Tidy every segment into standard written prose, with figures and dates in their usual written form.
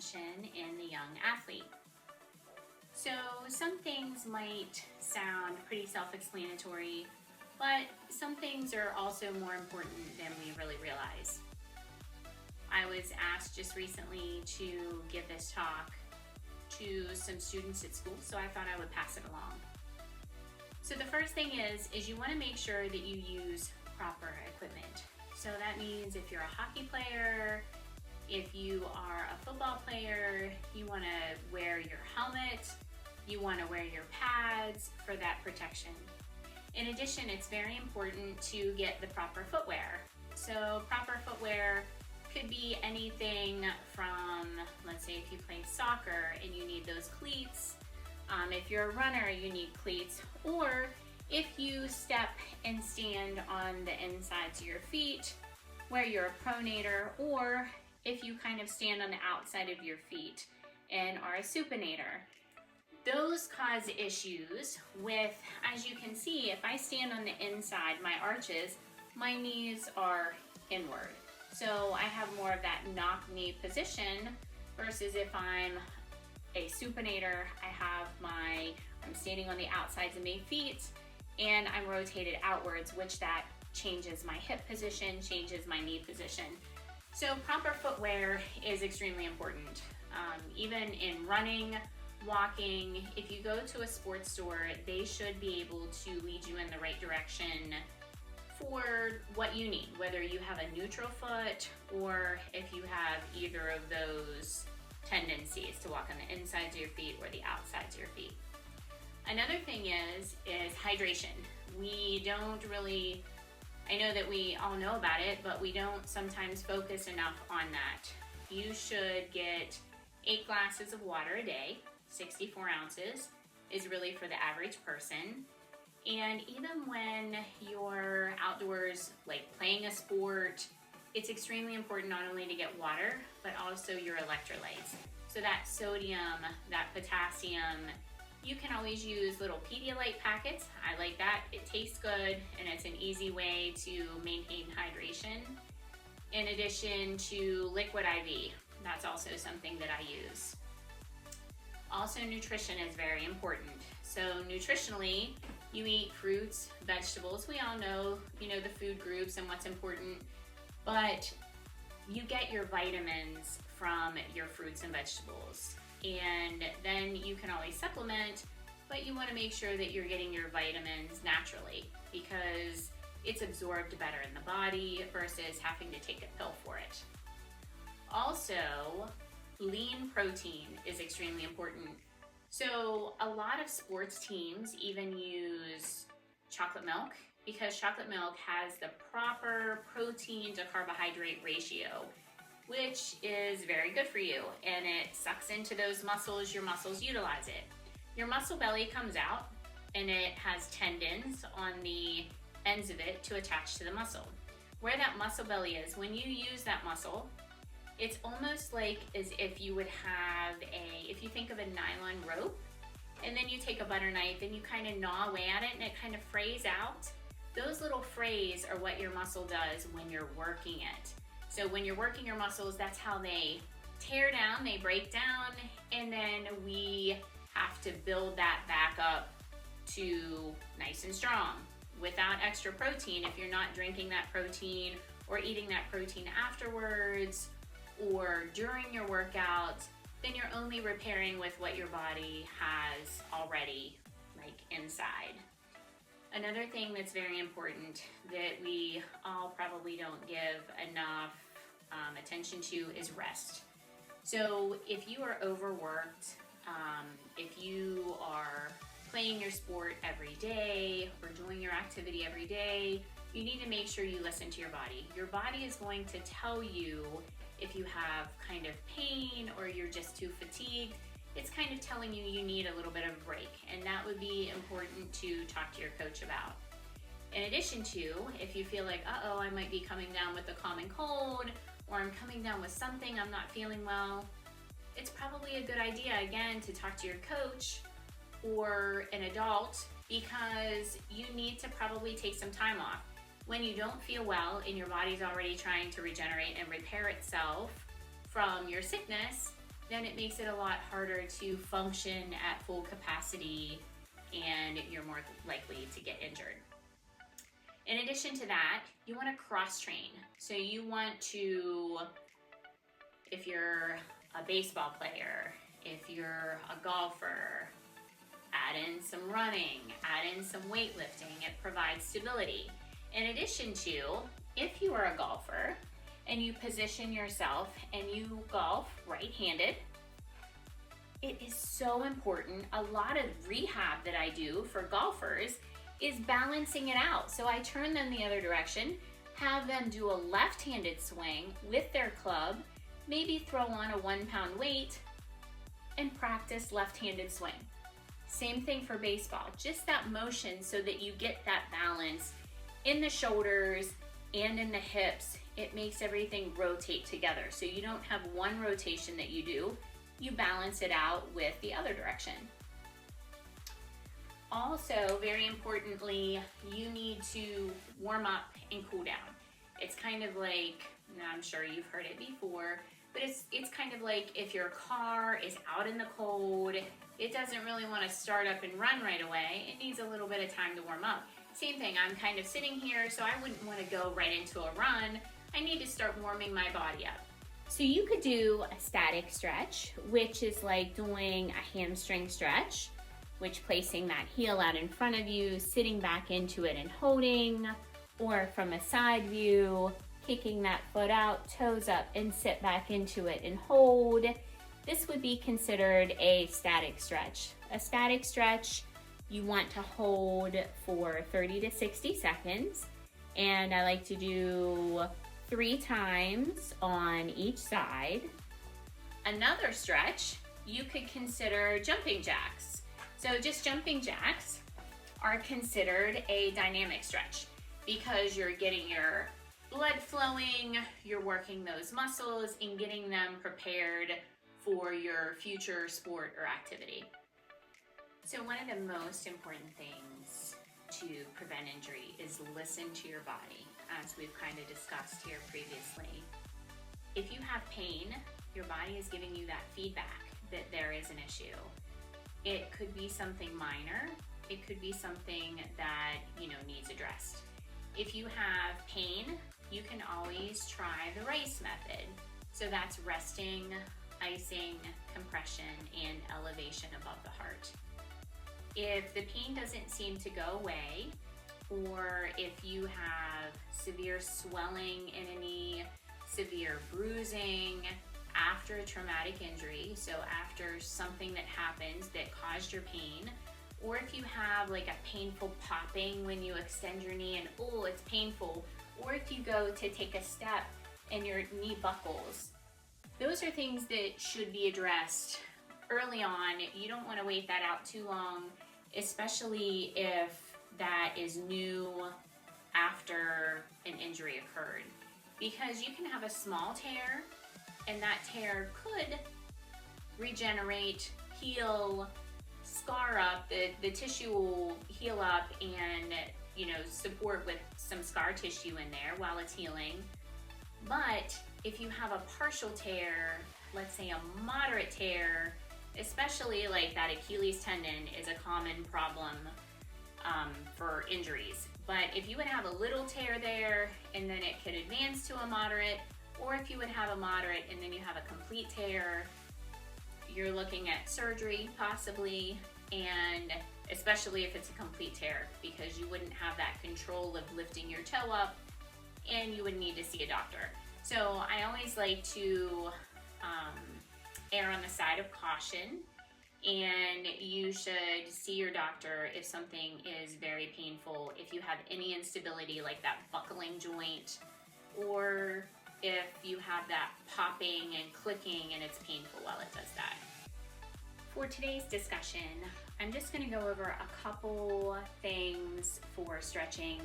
attention in the young athlete. So some things might sound pretty self-explanatory, but some things are also more important than we really realize. I was asked just recently to give this talk to some students at school, so I thought I would pass it along. So the first thing is you want to make sure that you use proper equipment. So that means if you're a hockey player, if you are a football player, you want to wear your helmet, you want to wear your pads for that protection. In addition, it's very important to get the proper footwear. So proper footwear could be anything from, let's say if you play soccer and you need those cleats, if you're a runner, you need cleats, or if you step and stand on the insides of your feet, where you're a pronator, or if you kind of stand on the outside of your feet and are a supinator. Those cause issues with, as you can see, if I stand on the inside, my arches, my knees are inward. So I have more of that knock knee position versus if I'm a supinator, I'm standing on the outsides of my feet and I'm rotated outwards, which that changes my hip position, changes my knee position. So proper footwear is extremely important. Even in running, walking, if you go to a sports store, they should be able to lead you in the right direction for what you need, whether you have a neutral foot or if you have either of those tendencies to walk on the insides of your feet or the outsides of your feet. Another thing is hydration. We don't really, I know that we all know about it, but we don't sometimes focus enough on that. You should get 8 glasses of water a day. 64 ounces is really for the average person. And even when you're outdoors, like playing a sport, it's extremely important not only to get water, but also your electrolytes. So that sodium, that potassium, you can always use little Pedialyte packets. I like that. It tastes good and it's an easy way to maintain hydration. In addition to liquid IV, that's also something that I use. Also, nutrition is very important. So nutritionally, you eat fruits, vegetables. We all know, the food groups and what's important, but you get your vitamins from your fruits and vegetables. And then you can always supplement, but you want to make sure that you're getting your vitamins naturally because it's absorbed better in the body versus having to take a pill for it. Also, lean protein is extremely important. So a lot of sports teams even use chocolate milk because chocolate milk has the proper protein to carbohydrate ratio, which is very good for you, and it sucks into those muscles. Your muscles utilize it. Your muscle belly comes out and it has tendons on the ends of it to attach to the muscle. Where that muscle belly is, when you use that muscle, it's almost like as if you would have if you think of a nylon rope, and then you take a butter knife and you kind of gnaw away at it and it kind of frays out. Those little frays are what your muscle does when you're working it. So when you're working your muscles, that's how they tear down, they break down, and then we have to build that back up to nice and strong. Without extra protein, if you're not drinking that protein or eating that protein afterwards or during your workout, then you're only repairing with what your body has already, like inside. Another thing that's very important that we all probably don't give enough attention to is rest. So if you are overworked, if you are playing your sport every day or doing your activity every day, you need to make sure you listen to your body. Your body is going to tell you if you have kind of pain or you're just too fatigued. It's kind of telling you you need a little bit of a break, and that would be important to talk to your coach about. In addition to, if you feel like, I might be coming down with a common cold, or I'm coming down with something, I'm not feeling well, it's probably a good idea, again, to talk to your coach or an adult, because you need to probably take some time off. When you don't feel well and your body's already trying to regenerate and repair itself from your sickness, then it makes it a lot harder to function at full capacity and you're more likely to get injured. In addition to that, you want to cross train. So you want to, if you're a baseball player, if you're a golfer, add in some running, add in some weightlifting. It provides stability. In addition to, if you are a golfer and you position yourself and you golf right-handed, it is so important. A lot of rehab that I do for golfers is balancing it out. So I turn them the other direction, have them do a left-handed swing with their club, maybe throw on a 1-pound weight, and practice left-handed swing. Same thing for baseball, just that motion so that you get that balance in the shoulders and in the hips. It makes everything rotate together. So you don't have one rotation that you do, you balance it out with the other direction. Also, very importantly, you need to warm up and cool down. It's kind of like, I'm sure you've heard it before, but it's kind of like if your car is out in the cold, it doesn't really want to start up and run right away. It needs a little bit of time to warm up. Same thing, I'm kind of sitting here, so I wouldn't want to go right into a run. I need to start warming my body up. So you could do a static stretch, which is like doing a hamstring stretch, which placing that heel out in front of you, sitting back into it and holding, or from a side view, kicking that foot out, toes up, and sit back into it and hold. This would be considered a static stretch. A static stretch, you want to hold for 30 to 60 seconds, and I like to do 3 times on each side. Another stretch, you could consider jumping jacks. So just jumping jacks are considered a dynamic stretch because you're getting your blood flowing, you're working those muscles and getting them prepared for your future sport or activity. So one of the most important things to prevent injury is listen to your body, as we've kind of discussed here previously. If you have pain, your body is giving you that feedback that there is an issue. It could be something minor. It could be something that, needs addressed. If you have pain, you can always try the RICE method. So that's resting, icing, compression, and elevation above the heart. If the pain doesn't seem to go away, or if you have severe swelling in a knee, severe bruising after a traumatic injury, so after something that happens that caused your pain, or if you have like a painful popping when you extend your knee and it's painful, or if you go to take a step and your knee buckles, those are things that should be addressed early on. You don't want to wait that out too long, especially if that is new after an injury occurred, because you can have a small tear and that tear could regenerate, heal, scar up, the tissue will heal up and support with some scar tissue in there while it's healing. But if you have a partial tear, let's say a moderate tear, especially like that Achilles tendon is a common problem for injuries. But if you would have a little tear there and then it could advance to a moderate, or if you would have a moderate and then you have a complete tear, you're looking at surgery possibly, and especially if it's a complete tear, because you wouldn't have that control of lifting your toe up and you would need to see a doctor. So I always like to err on the side of caution, and you should see your doctor if something is very painful, if you have any instability like that buckling joint, or if you have that popping and clicking and it's painful while it does that. For today's discussion, I'm just going to go over a couple things for stretching,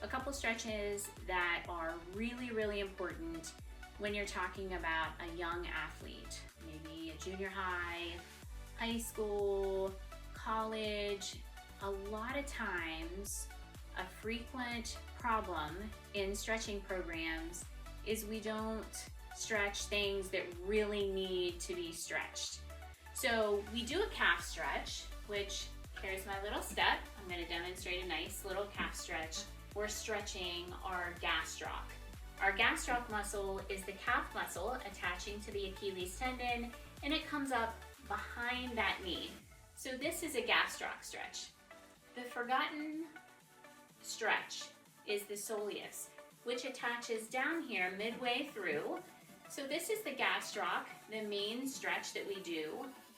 a couple stretches that are really, really important when you're talking about a young athlete, maybe a junior high, high school, college. A lot of times, a frequent problem in stretching programs is we don't stretch things that really need to be stretched. So we do a calf stretch, which here's my little step. I'm going to demonstrate a nice little calf stretch. We're stretching our gastroc. Our gastroc muscle is the calf muscle attaching to the Achilles tendon, and it comes up behind that knee. So this is a gastroc stretch. The forgotten stretch is the soleus, which attaches down here midway through. So this is the gastroc, the main stretch that we do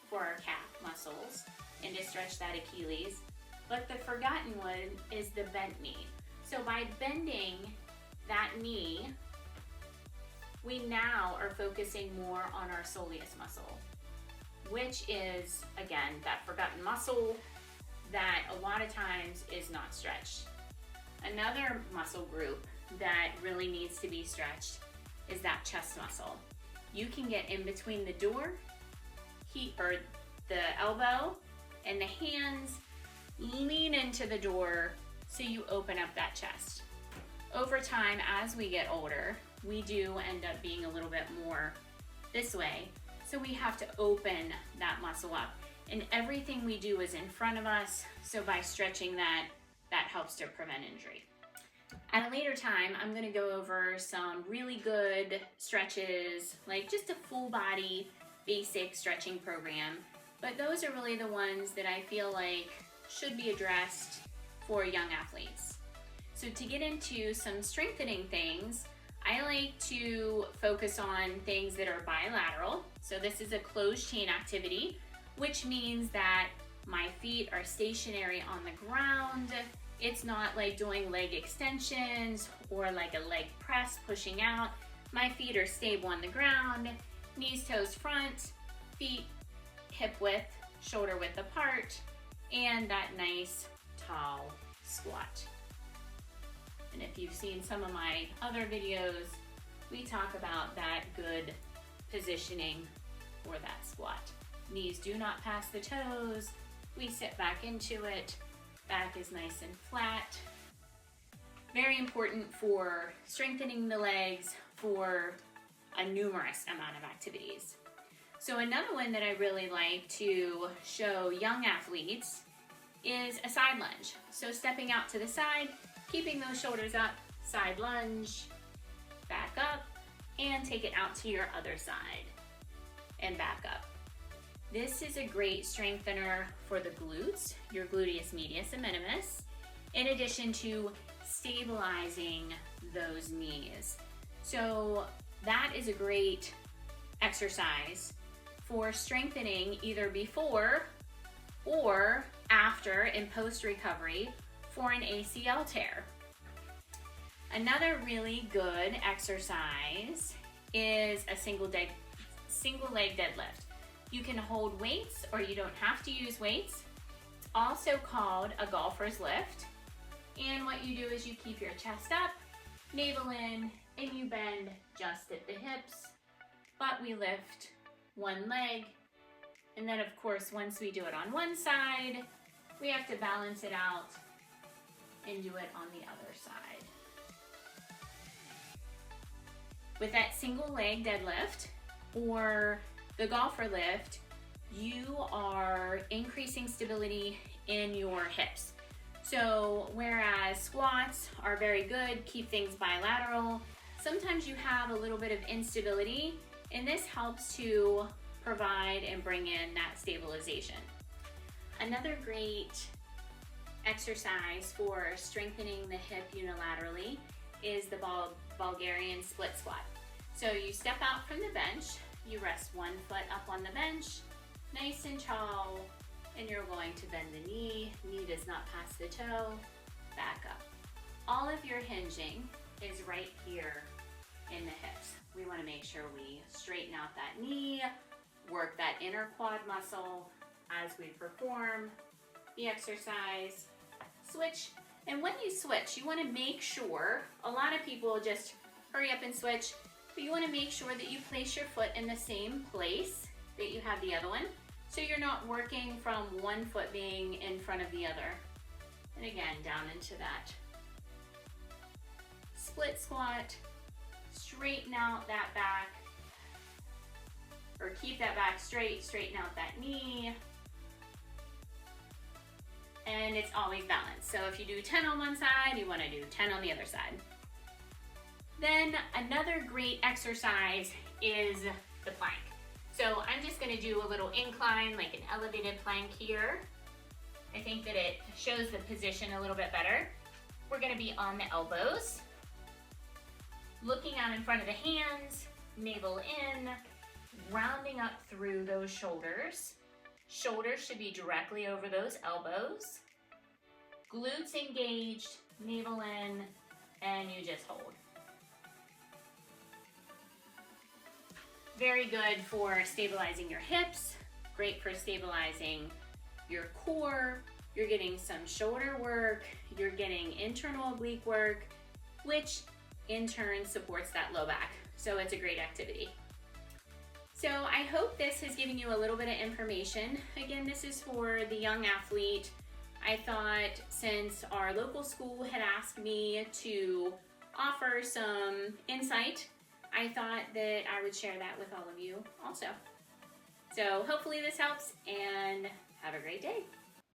for our calf muscles and to stretch that Achilles. But the forgotten one is the bent knee. So by bending that knee, we now are focusing more on our soleus muscle, which is, again, that forgotten muscle that a lot of times is not stretched. Another muscle group that really needs to be stretched is that chest muscle. You can get in between the door, or the elbow, and the hands, lean into the door so you open up that chest. Over time, as we get older, we do end up being a little bit more this way, so we have to open that muscle up. And everything we do is in front of us, so by stretching that, that helps to prevent injury. At a later time, I'm going to go over some really good stretches, like just a full body basic stretching program, but those are really the ones that I feel like should be addressed for young athletes. So to get into some strengthening things, I like to focus on things that are bilateral. So this is a closed chain activity, which means that my feet are stationary on the ground. It's not like doing leg extensions or like a leg press pushing out. My feet are stable on the ground, knees, toes front, feet hip width, shoulder width apart, and that nice tall squat. And if you've seen some of my other videos, we talk about that good positioning for that squat. Knees do not pass the toes. We sit back into it. Back is nice and flat. Very important for strengthening the legs for a numerous amount of activities. So another one that I really like to show young athletes is a side lunge. So stepping out to the side, keeping those shoulders up, side lunge, back up, and take it out to your other side and back up. This is a great strengthener for the glutes, your gluteus medius and minimus, in addition to stabilizing those knees. So that is a great exercise for strengthening either before or after in post-recovery for an ACL tear. Another really good exercise is a single leg deadlift. You can hold weights or you don't have to use weights. It's also called a golfer's lift. And what you do is you keep your chest up, navel in, and you bend just at the hips. But we lift one leg. And then of course, once we do it on one side, we have to balance it out and do it on the other side. With that single leg deadlift or the golfer lift, you are increasing stability in your hips. So whereas squats are very good, keep things bilateral, sometimes you have a little bit of instability, and this helps to provide and bring in that stabilization. Another great exercise for strengthening the hip unilaterally is the Bulgarian split squat. So you step out from the bench, you rest one foot up on the bench, nice and tall, and you're going to bend the knee does not pass the toe, back up. All of your hinging is right here in the hips. We want to make sure we straighten out that knee, work that inner quad muscle as we perform the exercise. Switch, and when you switch, you want to make sure, a lot of people just hurry up and switch, but you want to make sure that you place your foot in the same place that you have the other one, so you're not working from one foot being in front of the other. And again, down into that split squat, straighten out that back, or keep that back straight, straighten out that knee. And it's always balanced. So if you do 10 on one side, you want to do 10 on the other side. Then another great exercise is the plank. So I'm just going to do a little incline, like an elevated plank here. I think that it shows the position a little bit better. We're going to be on the elbows, looking out in front of the hands, navel in, rounding up through those shoulders. Shoulders should be directly over those elbows. Glutes engaged, navel in, and you just hold. Very good for stabilizing your hips, great for stabilizing your core. You're getting some shoulder work, you're getting internal oblique work, which in turn supports that low back. So it's a great activity. So I hope this has given you a little bit of information. Again, this is for the young athlete. I thought since our local school had asked me to offer some insight, I thought that I would share that with all of you also. So hopefully this helps, and have a great day.